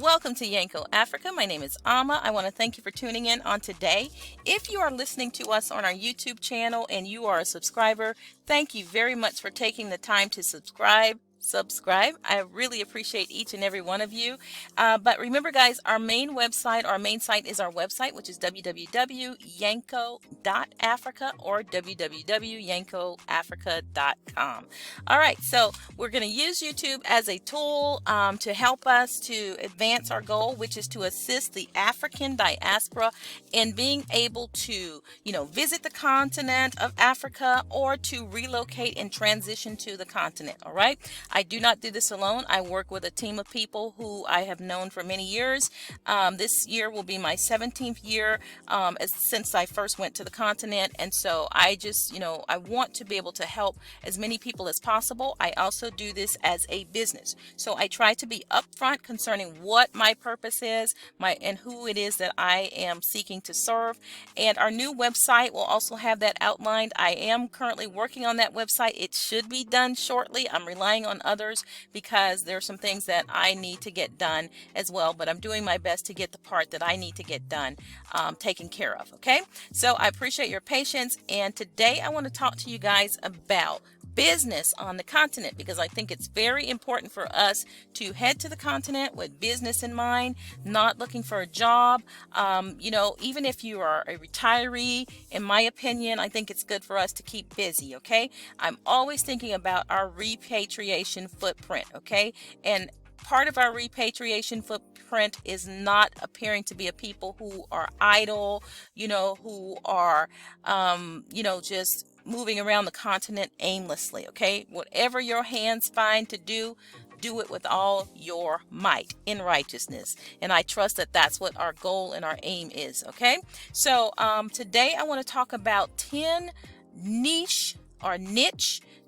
Welcome to Yanko Africa. My name is Ama. I want to thank you for tuning in on today. If you are listening to us on our YouTube channel and you are a subscriber, thank you very much for taking the time to subscribe. I really appreciate each and every one of you. But remember, guys, our main site is our website, which is www.yanko.africa or www.yankoafrica.com. All right, so we're going to use YouTube as a tool to help us to advance our goal, which is to assist the African diaspora in being able to, visit the continent of Africa or to relocate and transition to the continent. All right. I do not do this alone. I work with a team of people who I have known for many years. This year will be my 17th year since I first went to the continent. And so I just, I want to be able to help as many people as possible. I also do this as a business. So I try to be upfront concerning what my purpose is, and who it is that I am seeking to serve. And our new website will also have that outlined. I am currently working on that website. It should be done shortly. I'm relying on others because there are some things that I need to get done as well, but I'm doing my best to get the part that I need to get done taken care of. Okay, so I appreciate your patience, and today I want to talk to you guys about business on the continent, because I think it's very important for us to head to the continent with business in mind, not looking for a job. Even if you are a retiree, in my opinion, I think it's good for us to keep busy. Okay, I'm always thinking about our repatriation footprint. Okay, and part of our repatriation footprint is not appearing to be a people who are idle, who are, just moving around the continent aimlessly. Okay, whatever your hands find to do, do it with all your might in righteousness. And I trust that that's what our goal and our aim is. Okay, so today I want to talk about 10 niche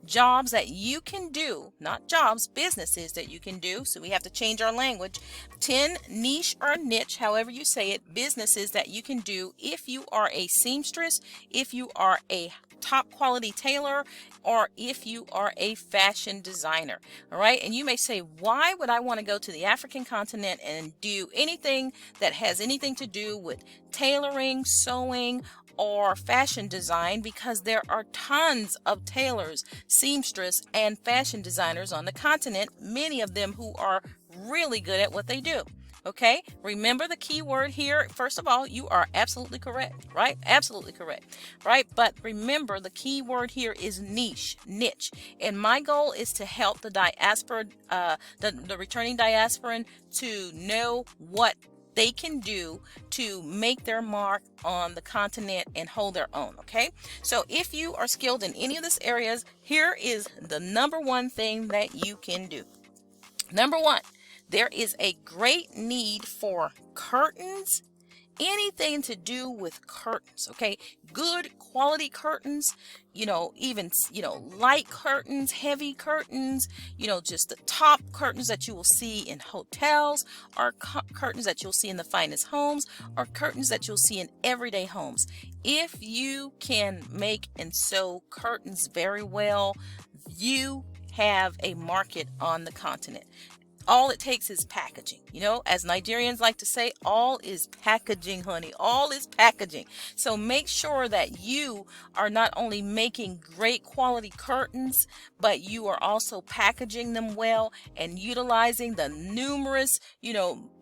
jobs that you can do, not jobs, businesses that you can do. So we have to change our language. 10 niche or niche, however you say it, businesses that you can do if you are a seamstress, if you are a top quality tailor, or if you are a fashion designer. All right. And you may say, why would I want to go to the African continent and do anything that has anything to do with tailoring, sewing, or fashion design? Because there are tons of tailors, seamstress, and fashion designers on the continent, many of them who are really good at what they do. Okay, remember the key word here. First of all, you are absolutely correct, right? Absolutely correct, right? But remember, the key word here is niche. And my goal is to help the diaspora, the returning diasporan, to know what they can do to make their mark on the continent and hold their own. Okay, so if you are skilled in any of these areas, here is the number one thing that you can do. Number one, there is a great need for curtains, anything to do with curtains. Okay, good quality curtains, even light curtains, heavy curtains, just the top curtains that you will see in hotels, or curtains that you'll see in the finest homes, or curtains that you'll see in everyday homes. If you can make and sew curtains very well, you have a market on the continent. All it takes is packaging. As Nigerians like to say, all is packaging, honey. All is packaging. So make sure that you are not only making great quality curtains, but you are also packaging them well and utilizing the numerous,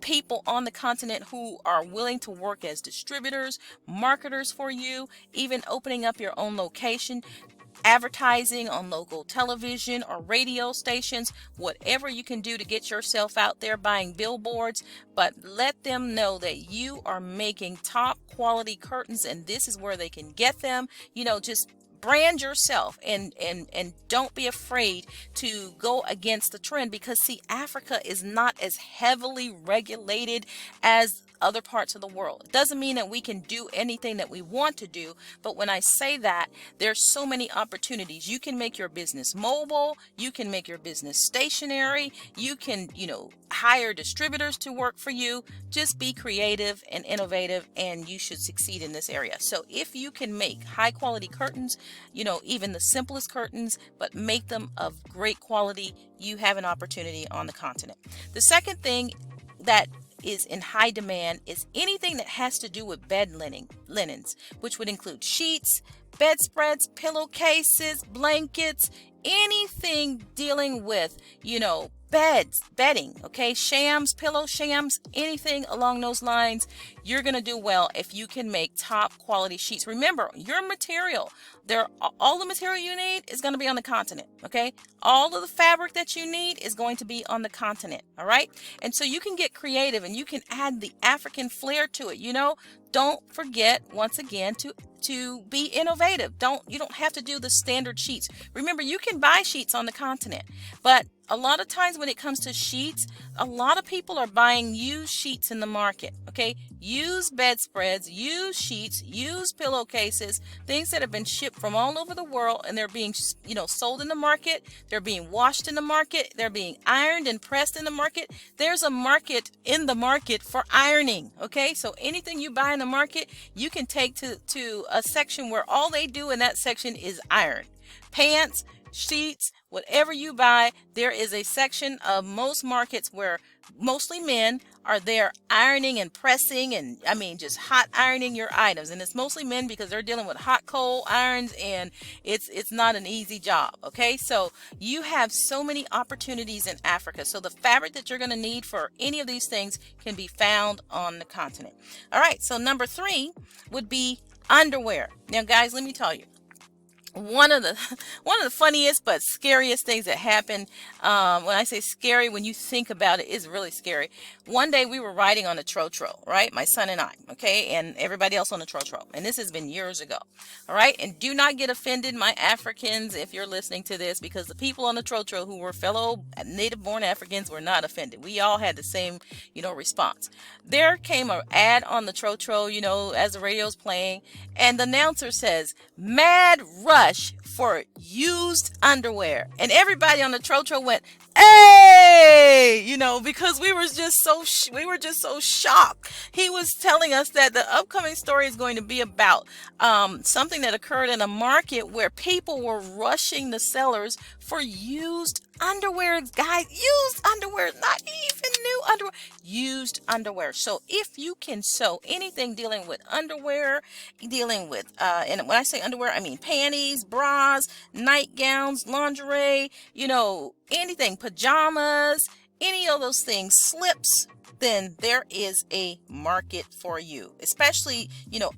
people on the continent who are willing to work as distributors, marketers for you, even opening up your own location, advertising on local television or radio stations, whatever you can do to get yourself out there, buying billboards, but let them know that you are making top quality curtains, and this is where they can get them. Just brand yourself and don't be afraid to go against the trend, because see, Africa is not as heavily regulated as other parts of the world. It doesn't mean that we can do anything that we want to do, but when I say that, there's so many opportunities. You can make your business mobile, you can make your business stationary, you can, hire distributors to work for you. Just be creative and innovative, and you should succeed in this area. So if you can make high quality curtains, even the simplest curtains, but make them of great quality, you have an opportunity on the continent. The second thing that is in high demand is anything that has to do with linens, which would include sheets, bedspreads, pillowcases, blankets, anything dealing with, bedding, okay, shams, pillow shams, anything along those lines. You're going to do well if you can make top quality sheets. Remember, your material, all the material you need is going to be on the continent, okay? All of the fabric that you need is going to be on the continent, all right? And so you can get creative and you can add the African flair to it, Don't forget, once again, to be innovative. You don't have to do the standard sheets. Remember, you can buy sheets on the continent, but a lot of times when it comes to sheets, a lot of people are buying used sheets in the market, okay? Used bedspreads, used sheets, used pillowcases, things that have been shipped from all over the world, and they're being, sold in the market. They're being washed in the market. They're being ironed and pressed in the market. There's a market in the market for ironing, okay? So anything you buy in the market, you can take to a section where all they do in that section is iron. Pants, sheets, whatever you buy, there is a section of most markets where mostly men are there ironing and pressing and just hot ironing your items. And it's mostly men because they're dealing with hot coal irons, and it's not an easy job, okay? So you have so many opportunities in Africa. So the fabric that you're going to need for any of these things can be found on the continent. All right, so number 3 would be underwear. Now guys, let me tell you, one of the funniest but scariest things that happened, when I say scary, when you think about it, is really scary. One day we were riding on a trotro, right? My son and I, okay, and everybody else on the trotro, and this has been years ago, all right? And do not get offended, my Africans, if you're listening to this, because the people on the trotro who were fellow native-born Africans were not offended. We all had the same, response. There came an ad on the trotro, as the radio's playing, and the announcer says, "Mad rush for used underwear," and everybody on the trotro went, "Hey!" Because we were just so shocked. He was telling us that the upcoming story is going to be about something that occurred in a market where people were rushing the sellers for used underwear, guys. Used underwear, not even new underwear, used underwear. So if you can sew anything dealing with underwear, dealing with and when I say underwear, I mean panties, bras, nightgowns, lingerie, anything, pajamas, any of those things, slips, then there is a market for you, especially,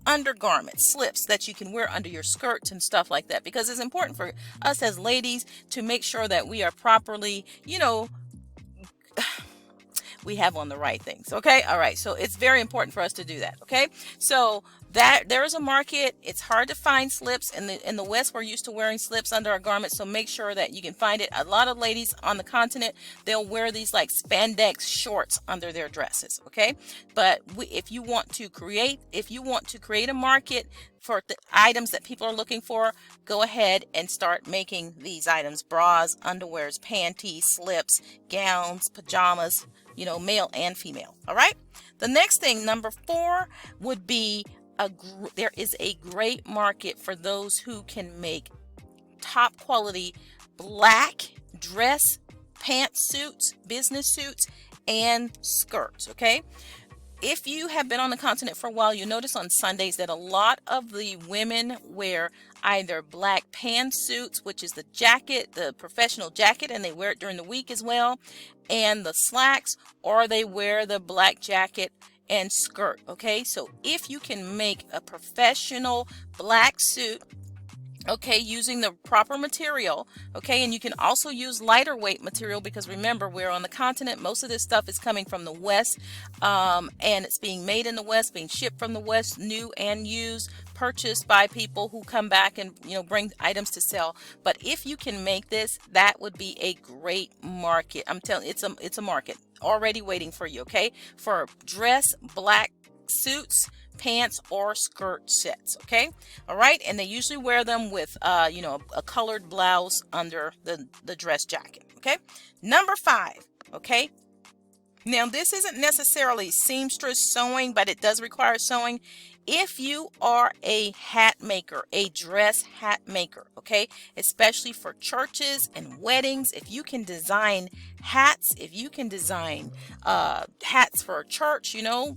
undergarments, slips that you can wear under your skirts and stuff like that, because it's important for us as ladies to make sure that we are properly, we have on the right things. Okay. All right. So it's very important for us to do that. Okay. So that there is a market. It's hard to find slips in the West. We're used to wearing slips under our garments. So make sure that you can find it. A lot of ladies on the continent, they'll wear these like spandex shorts under their dresses. Okay. But if you want to create a market for the items that people are looking for, go ahead and start making these items: bras, underwears, panties, slips, gowns, pajamas, male and female. All right. The next thing, number 4, would be there is a great market for those who can make top quality black dress, pantsuits, business suits, and skirts. Okay. If you have been on the continent for a while, you notice on Sundays that a lot of the women wear either black pantsuits, which is the jacket, the professional jacket, and they wear it during the week as well, and the slacks, or they wear the black jacket and skirt. Okay, so if you can make a professional black suit, okay, using the proper material, okay, and you can also use lighter weight material, because remember, we're on the continent. Most of this stuff is coming from the West, and it's being made in the West, being shipped from the West, new and used, purchased by people who come back and bring items to sell. But if you can make this, that would be a great market. I'm telling you, it's a market already waiting for you, okay, for dress black suits, pants, or skirt sets. Okay. All right. And they usually wear them with a colored blouse under the dress jacket. Okay. Number 5. Okay. Now this isn't necessarily seamstress sewing, but it does require sewing. If you are a hat maker, a dress hat maker, okay, especially for churches and weddings, if you can design hats, if you can design hats for a church, you know,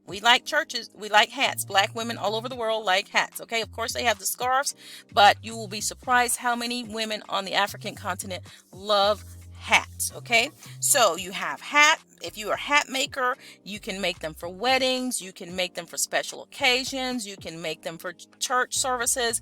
we like churches, we like hats. Black women all over the world like hats, okay? Of course, they have the scarves, but you will be surprised how many women on the African continent love hats, okay? So you have hat. If you are a hat maker, you can make them for weddings, you can make them for special occasions, you can make them for church services.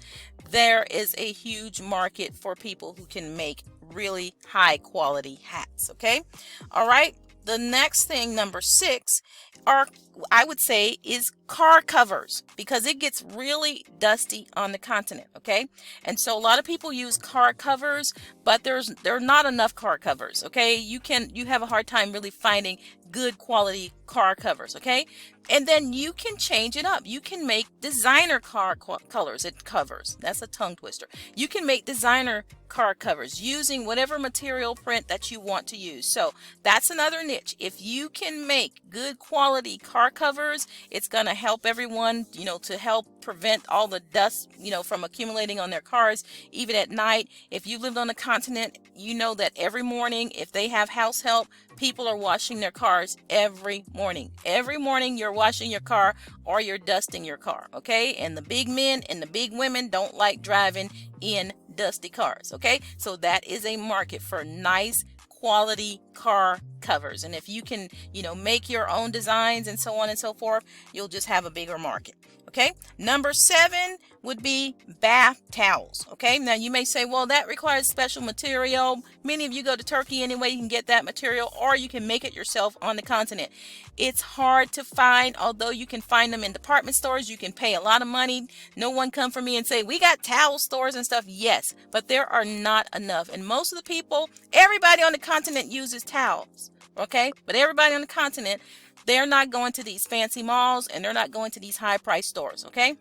There is a huge market for people who can make really high quality hats, okay? All right. The next thing, number 6, are, I would say, is car covers, because it gets really dusty on the continent, okay? And so a lot of people use car covers, but there are not enough car covers, okay? You have a hard time really finding good quality car covers, okay? And then you can change it up. You can make designer car colors and covers. That's a tongue twister. You can make designer car covers using whatever material print that you want to use. So that's another niche. If you can make good quality car covers, it's going to help everyone, you know, to help prevent all the dust, you know, from accumulating on their cars, even at night. If you lived on the continent, you know that every morning, if they have house help, people are washing their cars every morning. Every morning you're washing your car or you're dusting your car, okay? And the big men and the big women don't like driving in dusty cars, okay? So that is a market for nice quality car covers. And if you can, you know, make your own designs and so on and so forth, you'll just have a bigger market. Okay, number 7 would be bath towels. Okay, now you may say, well, that requires special material. Many of you go to Turkey anyway, you can get that material, or you can make it yourself on the continent. It's hard to find, although you can find them in department stores. You can pay a lot of money. No one come for me and say, we got towel stores and stuff. Yes, but there are not enough. And most of the people, everybody on the continent uses towels. Okay, but everybody on the continent, they're not going to these fancy malls and they're not going to these high price stores, okay?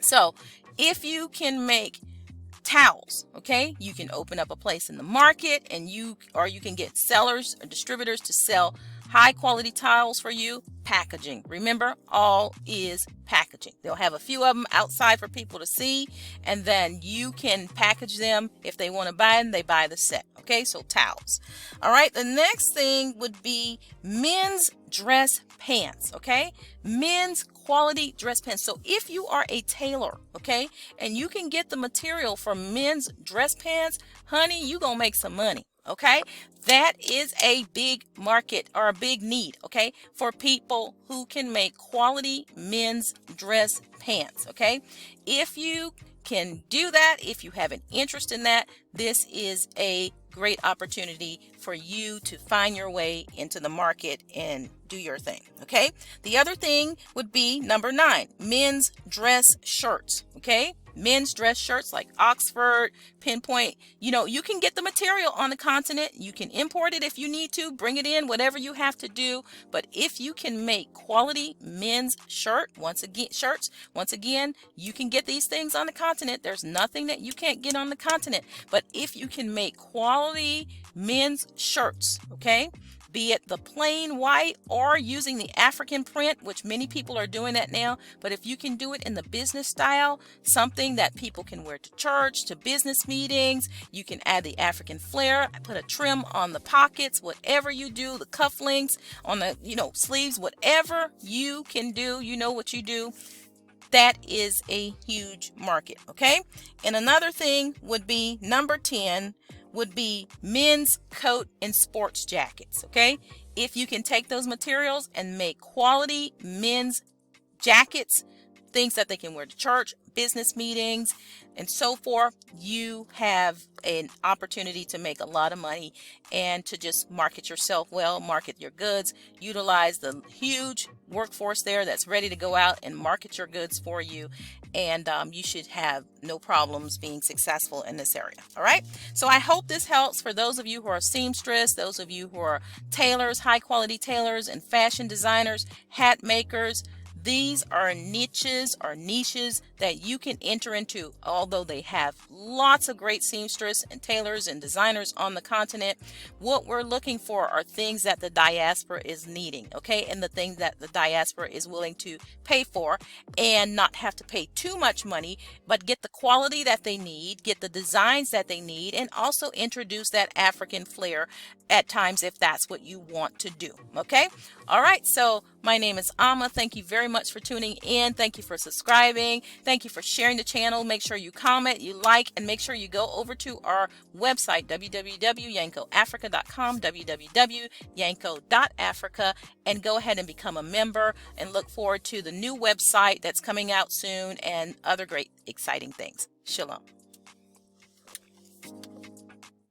So if you can make towels, okay, you can open up a place in the market and you can get sellers or distributors to sell high quality towels for you. Packaging, remember, all is packaging. They'll have a few of them outside for people to see, and then you can package them. If they want to buy them, they buy the set. Okay, so towels. All right, the next thing would be men's dress pants. Okay, men's quality dress pants. So if you are a tailor, okay, and you can get the material for men's dress pants, honey, you gonna make some money. Okay, that is a big market or a big need, okay, for people who can make quality men's dress pants. Okay, if you can do that, if you have an interest in that, this is a great opportunity for you to find your way into the market and do your thing. Okay, the other thing would be number 9, men's dress shirts. Okay, men's dress shirts like Oxford, Pinpoint. You know, you can get the material on the continent. You can import it if you need to, bring it in, whatever you have to do. But if you can make quality men's shirts, once again, you can get these things on the continent. There's nothing that you can't get on the continent. But if you can make quality men's shirts, okay, be it the plain white or using the African print, which many people are doing that now. But if you can do it in the business style, something that people can wear to church, to business meetings, you can add the African flair, put a trim on the pockets, whatever you do, the cufflinks on the, sleeves, whatever you can do, you know what you do. That is a huge market. Okay. And another thing would be number 10 would be men's coat and sports jackets. Okay, if you can take those materials and make quality men's jackets, things that they can wear to church, business meetings, and so forth, you have an opportunity to make a lot of money and to just market yourself well, market your goods, utilize the huge workforce there that's ready to go out and market your goods for you. And you should have no problems being successful in this area. All right. So I hope this helps for those of you who are seamstress, those of you who are tailors, high quality tailors and fashion designers, hat makers. These are niches that you can enter into. Although they have lots of great seamstresses and tailors and designers on the continent, what we're looking for are things that the diaspora is needing, okay, and the things that the diaspora is willing to pay for, and not have to pay too much money, but get the quality that they need, get the designs that they need, and also introduce that African flair at times if that's what you want to do. Okay, all right, so my name is Ama. Thank you very much for tuning in. Thank you for subscribing. Thank you for sharing the channel. Make sure you comment, you like, and make sure you go over to our website, www.yankoafrica.com, www.yanko.africa, and go ahead and become a member, and look forward to the new website that's coming out soon and other great exciting things. Shalom.